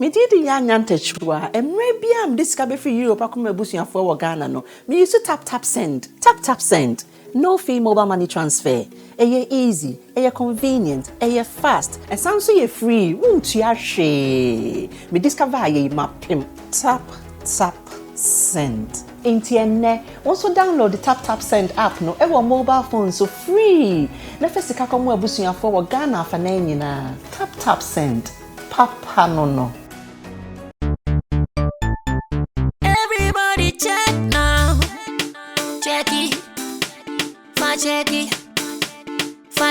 Me did young antechua, and maybe I'm discovered for you, Pacuma Busia for Ghana. No, me used to tap send, tap send. No fee mobile money transfer. Aye easy, aye convenient, aye fast, and sounds so free. Won't you share? Me discover aye mapim. Tap send. Intienne, also download the tap send app no ever mobile phone so free. Na first ka komo abusuya for Ghana fa na nyina. Tap send. Papa no. Everybody check now. Check it.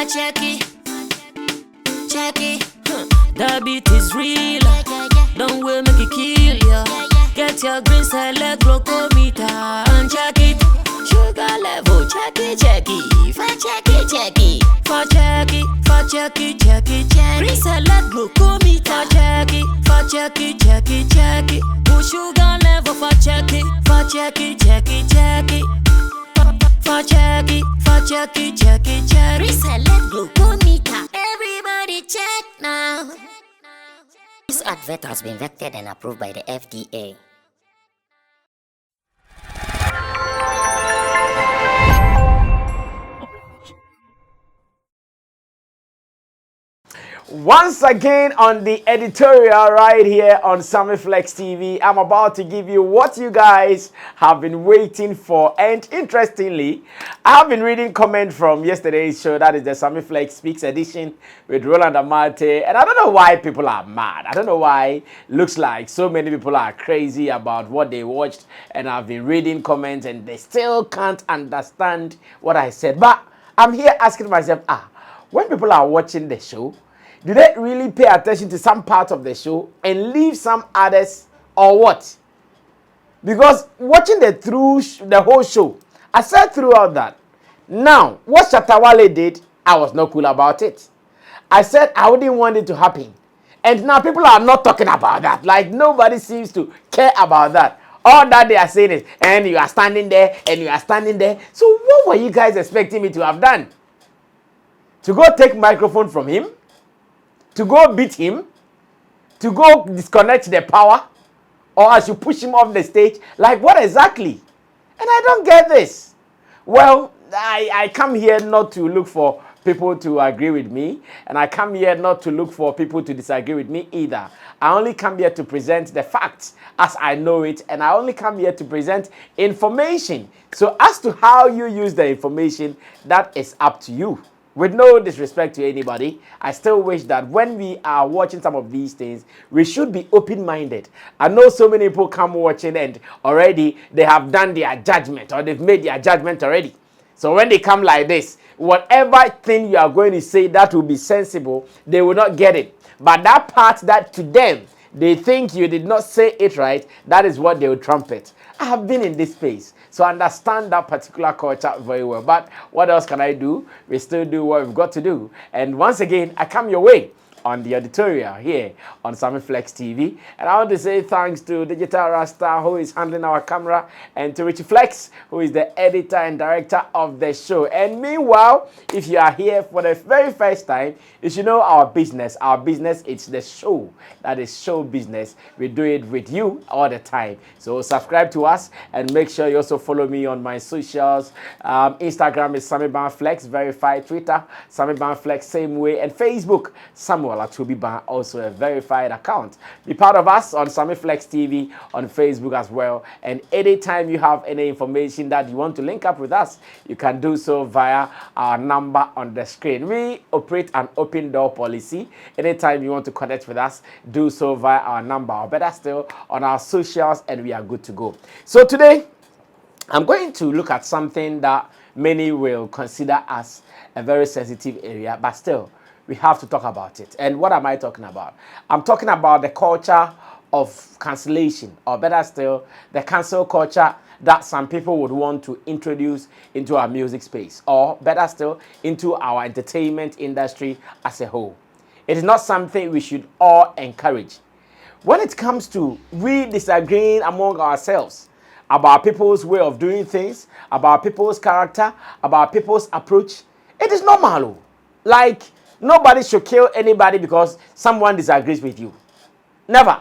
Check it. Check it. The beat is real. Don't wait, make it kill ya. Get your green select glucometer and check it. Sugar level, check it. Check it. Green select glucometer. Check it. Push sugar level for check it. Check it. Reselect glucometer. Everybody check now. This advert has been vetted and approved by the FDA. Once again on the editorial right here on Sammy Flex TV, I'm about to give you what you guys have been waiting for. And interestingly, I have been reading comment from yesterday's show, that is the Sammy Flex Speaks edition with Roland Amate. And I don't know why people are mad. I don't know why. Looks like so many people are crazy about what they watched. And I've been reading comments and they still can't understand what I said. But I'm here asking myself, when people are watching the show, do they really pay attention to some parts of the show and leave some others, or what? Because watching the whole show, I said throughout that. Now, what Shatta Wale did, I was not cool about it. I said I wouldn't want it to happen. And now people are not talking about that. Like nobody seems to care about that. All that they are saying is, and you are standing there, and you are standing there. So what were you guys expecting me to have done? To go take microphone from him? To go beat him, to go disconnect the power, or as you push him off the stage, like what exactly? And I don't get this. Well, I come here not to look for people to agree with me, and I come here not to look for people to disagree with me either. I only come here to present the facts as I know it, and I only come here to present information. So as to how you use the information, that is up to you. With no disrespect to anybody, I still wish that when we are watching some of these things, we should be open-minded. I know so many people come watching and already they have done their judgment, or they've made their judgment already. So when they come like this, whatever thing you are going to say that will be sensible, they will not get it. But that part that to them, they think you did not say it right, that is what they will trumpet. I have been in this space, so I understand that particular culture very well. But what else can I do? We still do what we've got to do. And once again, I come your way on the editorial here on Sammy Flex TV. And I want to say thanks to Digital Rasta, who is handling our camera, and to Richie Flex, who is the editor and director of the show. And meanwhile, if you are here for the very first time, you should know our business. Our business, it's the show. That is show business. We do it with you all the time. So subscribe to us and make sure you also follow me on my socials. Instagram is Sammy Flex, verified. Twitter, Sammy Flex, same way. And Facebook, Samuel Atubiba, also a verified account. Be part of us on Sammy Flex TV on Facebook as well. And anytime you have any information that you want to link up with us, you can do so via our number on the screen. We operate an open door policy. Anytime you want to connect with us, do so via our number, or better still, on our socials, and we are good to go. So today, I'm going to look at something that many will consider as a very sensitive area, but still, we have to talk about it. And what am I talking about? I'm talking about the culture of cancellation, or better still, the cancel culture that some people would want to introduce into our music space, or better still, into our entertainment industry as a whole. It is not something we should all encourage. When it comes to we disagreeing among ourselves about people's way of doing things, about people's character, about people's approach, it is normal. Like, nobody should kill anybody because someone disagrees with you. Never.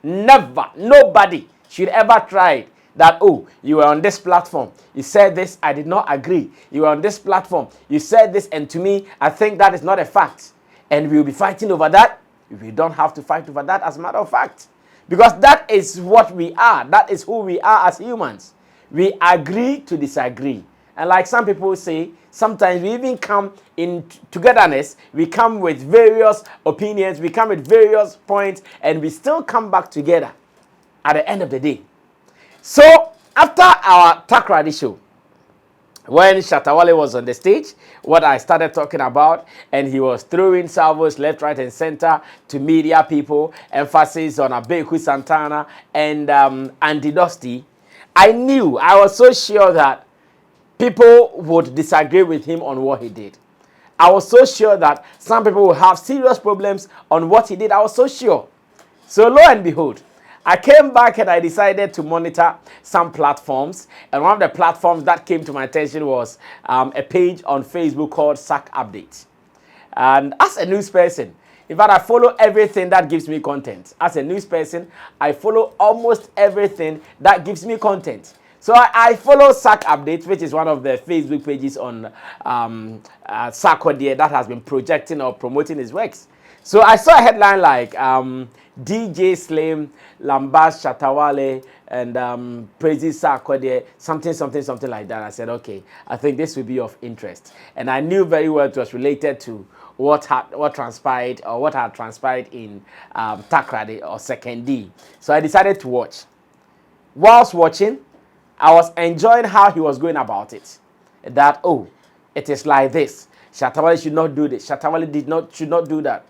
Never. Nobody should ever try it. That, oh, you were on this platform, you said this, I did not agree. You were on this platform, you said this, and to me, I think that is not a fact. And we will be fighting over that. We don't have to fight over that as a matter of fact. Because that is what we are. That is who we are as humans. We agree to disagree. And like some people say, sometimes we even come in togetherness. We come with various opinions. We come with various points. And we still come back together at the end of the day. So, after our Takrady show, when Shatta Wale was on the stage, what I started talking about, and he was throwing salvos left, right, and center to media people, emphasis on Abeku Santana and Andy Dusty, I was so sure that people would disagree with him on what he did. I was so sure that some people would have serious problems on what he did. I was so sure. So lo and behold, I came back and I decided to monitor some platforms. And one of the platforms that came to my attention was a page on Facebook called Sack Update. And as a news person, in fact, I follow everything that gives me content. As a news person, I follow almost everything that gives me content. So I follow Sack Updates, which is one of the Facebook pages on Sarkodie that has been projecting or promoting his works. So I saw a headline like DJ Slim, Lambas Shatta Wale, and praises Sarkodie, something like that. I said, okay, I think this will be of interest. And I knew very well it was related to what had transpired in Takrady or Second D. So I decided to watch. Whilst watching, I was enjoying how he was going about it. That, oh, it is like this. Shatta Wale should not do this. Shatta Wale should not do that.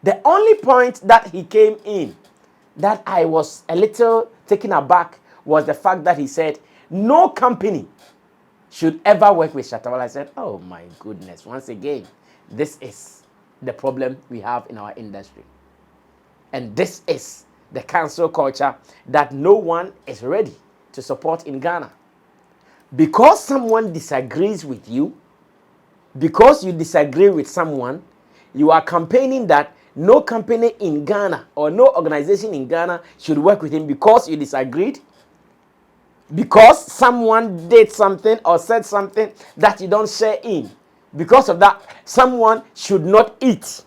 The only point that he came in that I was a little taken aback was the fact that he said no company should ever work with Shatta Wale. I said, oh my goodness, once again, this is the problem we have in our industry. And this is the cancel culture that no one is ready to support in Ghana. Because someone disagrees with you, because you disagree with someone, you are campaigning that no company in Ghana or no organization in Ghana should work with him because you disagreed, because someone did something or said something that you don't share in. Because of that, someone should not eat.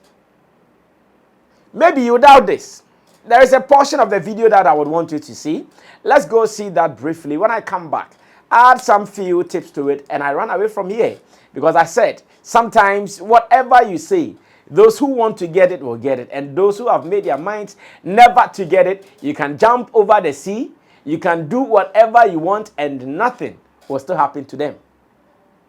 Maybe you doubt this. There is a portion of the video that I would want you to see. Let's go see that briefly. When I come back, I add some few tips to it and I run away from here. Because I said, sometimes whatever you say, those who want to get it will get it. And those who have made their minds never to get it, you can jump over the sea, you can do whatever you want and nothing will still happen to them.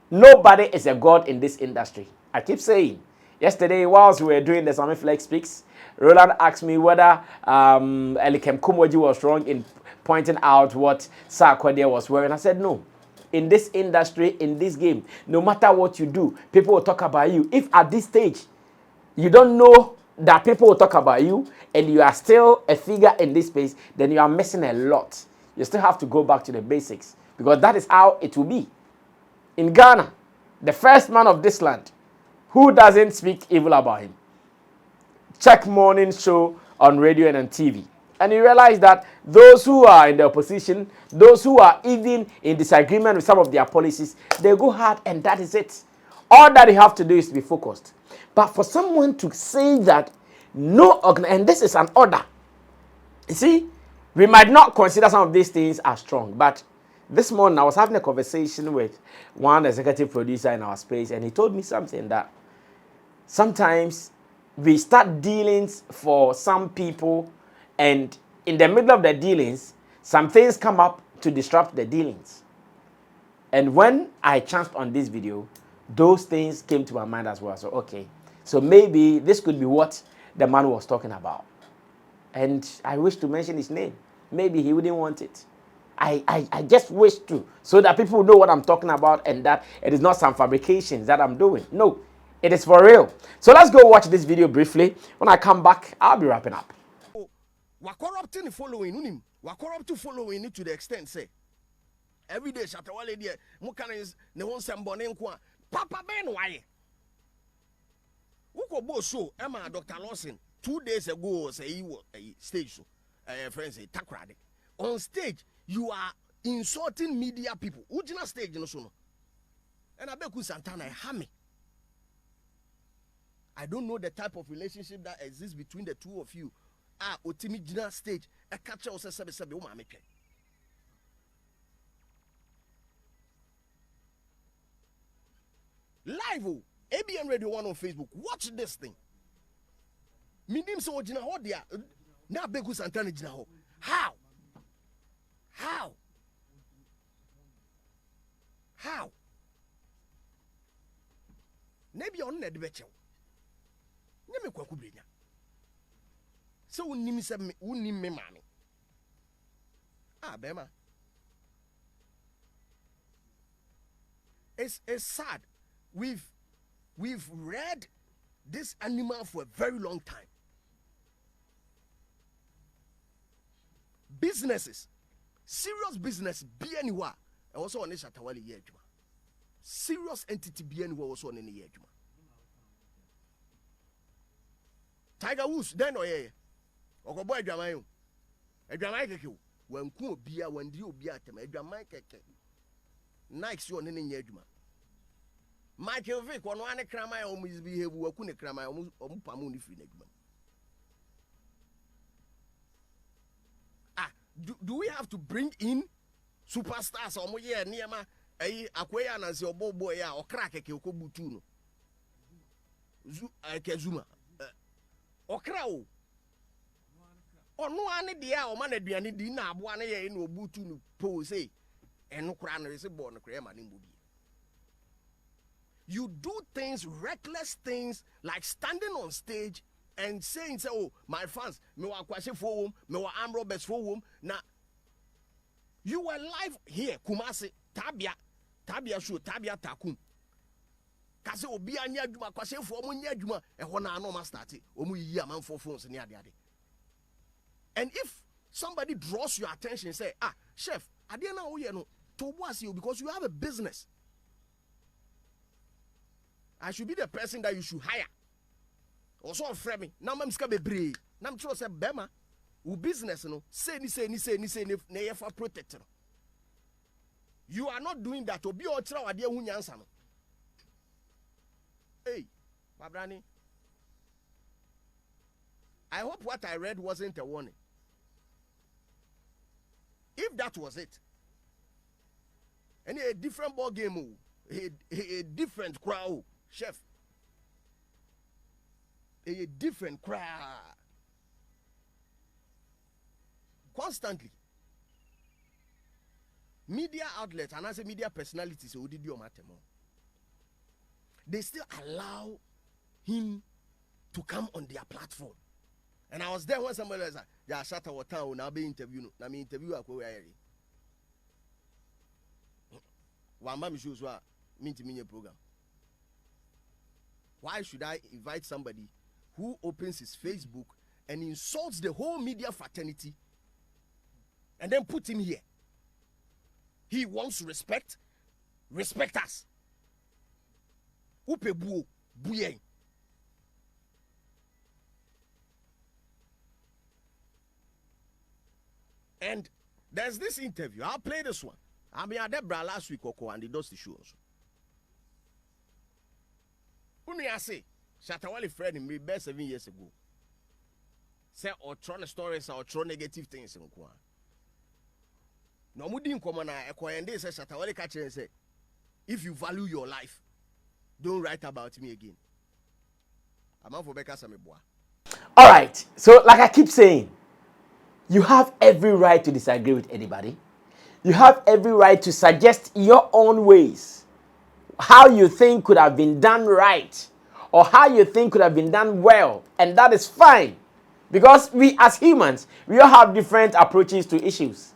Nobody is a god in this industry. I keep saying. Yesterday, whilst we were doing the Sammy Flex Speaks, Roland asked me whether Elikem Kumoji was wrong in pointing out what Sarkodie was wearing. I said no. In this industry, in this game, no matter what you do, people will talk about you. If at this stage, you don't know that people will talk about you and you are still a figure in this space, then you are missing a lot. You still have to go back to the basics because that is how it will be. In Ghana, the first man of this land, who doesn't speak evil about him? Check morning show on radio and on TV. And you realize that those who are in the opposition, those who are even in disagreement with some of their policies, they go hard and that is it. All that you have to do is to be focused. But for someone to say that and this is an order. You see, we might not consider some of these things as strong, but this morning I was having a conversation with one executive producer in our space and he told me something that sometimes we start dealings for some people and in the middle of the dealings, some things come up to disrupt the dealings. And when I chanced on this video, those things came to my mind as well. So, okay. So maybe this could be what the man was talking about. And I wish to mention his name. Maybe he wouldn't want it. I just wish to, so that people know what I'm talking about and that it is not some fabrications that I'm doing. No, it is for real. So let's go watch this video briefly. When I come back, I'll be wrapping up. We're corrupting the following. We're corrupt to following it to the extent, say, every day, Shatta Wale there, Mukana is the one Sambone Nkwa. Papa Ben, why? Who could show Emma Dr. Lawson 2 days ago, say he was a stage show. friends say takrade. On stage, you are insulting media people. Ujina stage no so no. And Abeku Santana hammy. I don't know the type of relationship that exists between the two of you. Otimi jina stage. A catcher or sebe o ma meke. Live, ABN Radio 1 on Facebook. Watch this thing. Minim so jina ho dia. Na Abeku Santana jina ho. How? Maybe on the becho. Nyame kwaku brenya. So unim se unim me mami. Bema. It's sad. We've read this animal for a very long time. Businesses, serious business, be anywhere. And also on the Shatta Wale year. Serious entity be anywhere also on any year. Tiger Woods, then or yeah. Or boy, Jamayo. A Jamaica, when Ku Bia, when you be at them, a Jamaica. Nikes you on any year. Michael Vick, one crama, almost behave, who couldn't crama, almost Pamuni free negman. Do we have to bring in superstars or more year near my Aquayan as your boy or crack a Kyokobutuno? Kezuma or crow or no idea or man at the end dinner, 1 year in Obutu pose, and no crown is a born crema in Bubi. You do things, reckless things, like standing on stage and saying, oh, my fans, me wa kwase for whom, me wa arm robbers for whom. Now, you were live here, Kumasi, Tabia show, Tabia Takum. Kase obi anya adwuma kwase for omo nya adwuma e ho na no ma start omo yi am for phones ne ade. And if somebody draws your attention, say, chef, ade na wo ye no to was you because you have a business. I should be the person that you should hire. Also frame me. Now I'm ska bebre. Now I'm say bema. U business no. Say ne for protector. You are not doing that. Obi o tira wade hu nyansa no. Hey, Babrani. I hope what I read wasn't a warning. If that was it, and a different ball game, a different crowd, chef, a different crowd. Constantly, media outlets and as a media personalities, they still allow him to come on their platform. And I was there when somebody was like, yeah, Shatta Wale now be interviewed. Now me interview a ko eri. Wamba mi shows wa minti minye program. Why should I invite somebody who opens his Facebook and insults the whole media fraternity and then put him here? He wants respect. Respect us. Upe buo buye. And there's this interview. I'll play this one. I mean, I did last week, and he does the show also. When I say, Shatta Wale friend me best 7 years ago. Say, or trying stories or trying negative things in Kwa. No, we didn't come on a and they say, Shatta Wale catch and say, if you value your life, don't write about me again. I'm out for Becca Sameboa. All right. So, like I keep saying, you have every right to disagree with anybody. You have every right to suggest your own ways, how you think could have been done right, or how you think could have been done well, and that is fine. Because we as humans, we all have different approaches to issues.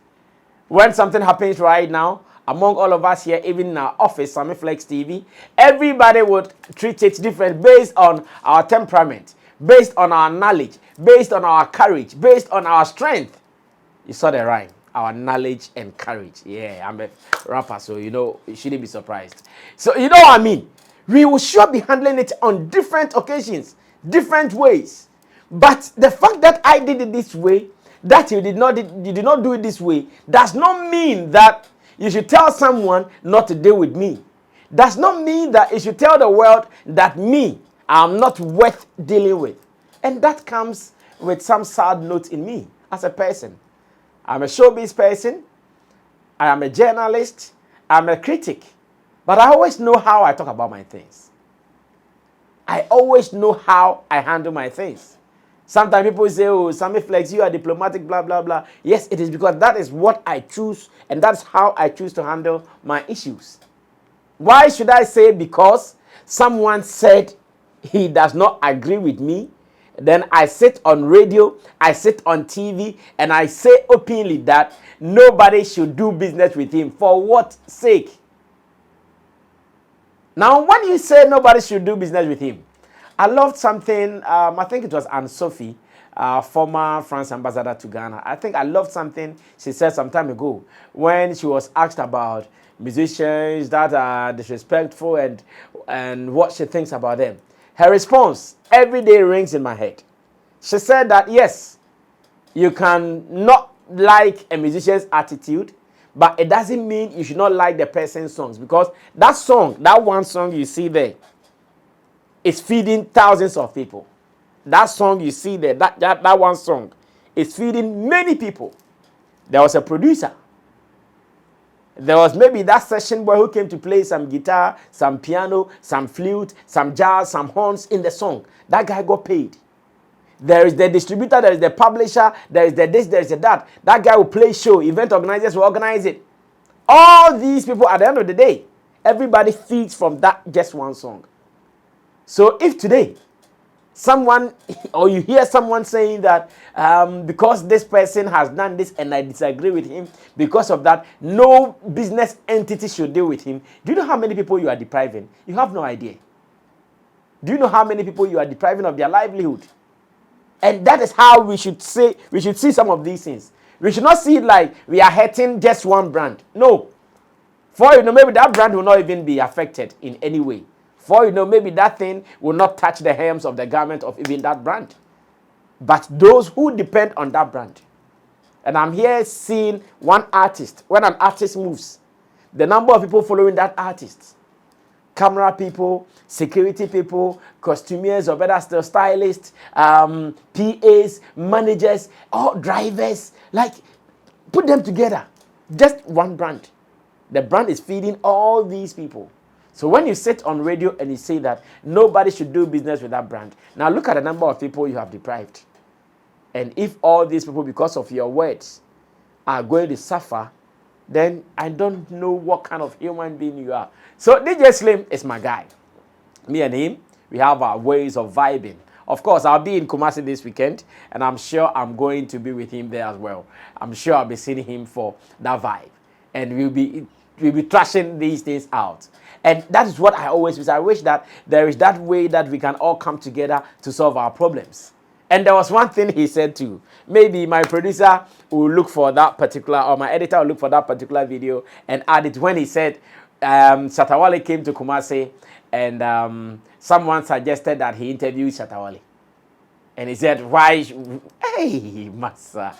When something happens right now, among all of us here, even in our office, Sammy Flex TV, everybody would treat it different based on our temperament, based on our knowledge, based on our courage, based on our strength. You saw the rhyme. Our knowledge and courage. Yeah, I'm a rapper, so you shouldn't be surprised. So you know what I mean? We will sure be handling it on different occasions, different ways. But the fact that I did it this way that you did not do it this way does not mean that you should tell someone not to deal with me. Does not mean that you should tell the world that me, I'm not worth dealing with. And that comes with some sad note in me as a person. I'm a showbiz person. I am a journalist. I'm a critic. But I always know how I talk about my things. I always know how I handle my things. Sometimes people say, oh, Sammy Flex, you are diplomatic, blah, blah, blah. Yes, it is because that is what I choose, and that's how I choose to handle my issues. Why should I say because someone said he does not agree with me, then I sit on radio, I sit on TV, and I say openly that nobody should do business with him? For what sake? Now, when you say nobody should do business with him, I loved something, I think it was Anne-Sophie, former France ambassador to Ghana. I think I loved something she said some time ago when she was asked about musicians that are disrespectful and what she thinks about them. Her response every day rings in my head. She said that, yes, you can not like a musician's attitude, but it doesn't mean you should not like the person's songs, because that song, that one song you see there, is feeding thousands of people. That song you see there, that one song, is feeding many people. There was a producer. There was maybe that session boy who came to play some guitar, some piano, some flute, some jazz, some horns in the song. That guy got paid. There is the distributor, there is the publisher, there is the this, there is the that. That guy will play show, event organizers will organize it. All these people, at the end of the day, everybody feeds from that just one song. So if today, someone, or you hear someone saying that because this person has done this and I disagree with him, because of that, no business entity should deal with him. Do you know how many people you are depriving? You have no idea. Do you know how many people you are depriving of their livelihood? And that is how we should see some of these things. We should not see it like we are hurting just one brand. No. For you know, maybe that brand will not even be affected in any way. For you know, maybe that thing will not touch the hems of the garment of even that brand. But those who depend on that brand. And I'm here seeing one artist. When an artist moves, the number of people following that artist, camera people, security people, costumiers or better still stylists, PAs, managers, all drivers, like put them together. Just one brand. The brand is feeding all these people. So when you sit on radio and you say that nobody should do business with that brand, now look at the number of people you have deprived. And if all these people, because of your words, are going to suffer, then I don't know what kind of human being you are. So DJ Slim is my guy. Me and him, we have our ways of vibing. Of course, I'll be in Kumasi this weekend, and I'm sure I'm going to be with him there as well. I'm sure I'll be seeing him for that vibe. And we'll be trashing these things out. And that is what I always wish. I wish that there is that way that we can all come together to solve our problems. And there was one thing he said too. Maybe my producer will look for that particular, or my editor will look for that particular video and add it when he said Shatta Wale came to Kumasi and someone suggested that he interview Shatta Wale. And he said, why? Hey, massa.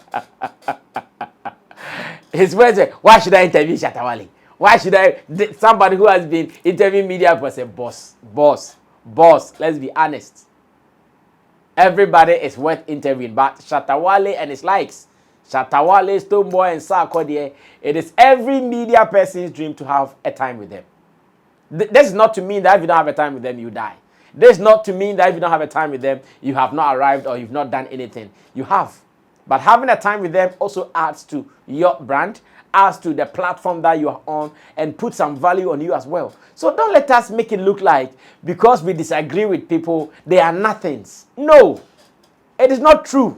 His words said, why should I interview Shatta Wale? Why should I? Somebody who has been interviewing media was a boss. Let's be honest. Everybody is worth interviewing, but Shatta Wale and his likes, Shatta Wale, Stoneboy, and Sarkodie, it is every media person's dream to have a time with them. This is not to mean that if you don't have a time with them, you die. This is not to mean that if you don't have a time with them, you have not arrived or you've not done anything. You have. But having a time with them also adds to your brand, adds to the platform that you are on, and put some value on you as well. So don't let us make it look like because we disagree with people, they are nothings. No, it is not true.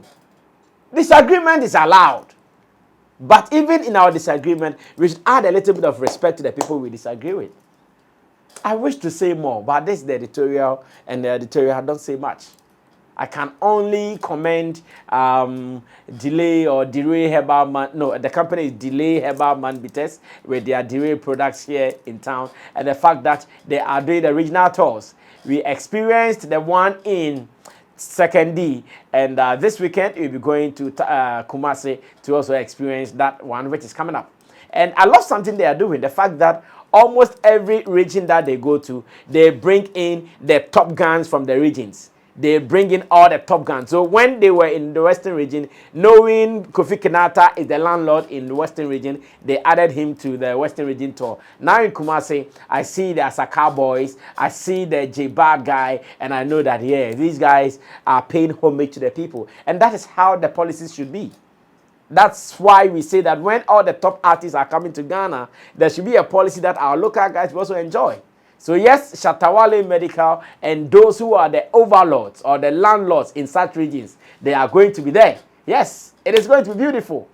Disagreement is allowed. But even in our disagreement, we should add a little bit of respect to the people we disagree with. I wish to say more, but this is the editorial, and the editorial don't say much. I can only commend Delay or Delay Herbal Man. No, the company is Delay Herbal Man Bitters with their Delay products here in town, and the fact that they are doing the regional tours. We experienced the one in Second D. And this weekend, we'll be going to Kumasi to also experience that one, which is coming up. And I love something they are doing, the fact that almost every region that they go to, they bring in the top guns from the regions. They bring in all the top guns. So when they were in the Western region, knowing Kofi Kenyatta is the landlord in the Western region, they added him to the Western region tour. Now in Kumasi, I see the Asaka boys, I see the J-Bar guy, and I know that, yeah, these guys are paying homage to the people. And that is how the policies should be. That's why we say that when all the top artists are coming to Ghana, there should be a policy that our local guys will also enjoy. So yes, Shatta Wale Medical and those who are the overlords or the landlords in such regions, they are going to be there. Yes, it is going to be beautiful.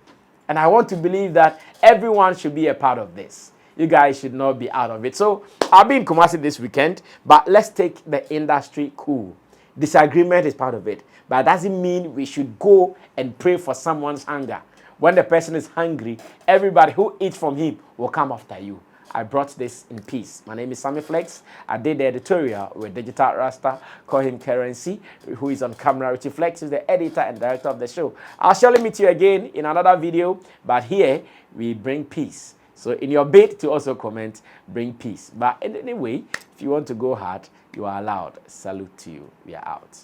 And I want to believe that everyone should be a part of this. You guys should not be out of it. So I'll be in Kumasi this weekend, but let's take the industry cool. Disagreement is part of it, but it doesn't mean we should go and pray for someone's hunger. When the person is hungry, everybody who eats from him will come after you. I brought this in peace. My name is Sammy Flex. I did the editorial with Digital Rasta, call him Currency, who is on camera. Richie Flex is the editor and director of the show. I'll surely meet you again in another video, but here we bring peace. So in your bid to also comment, bring peace. But anyway, if you want to go hard, you are allowed. Salute to you. We are out.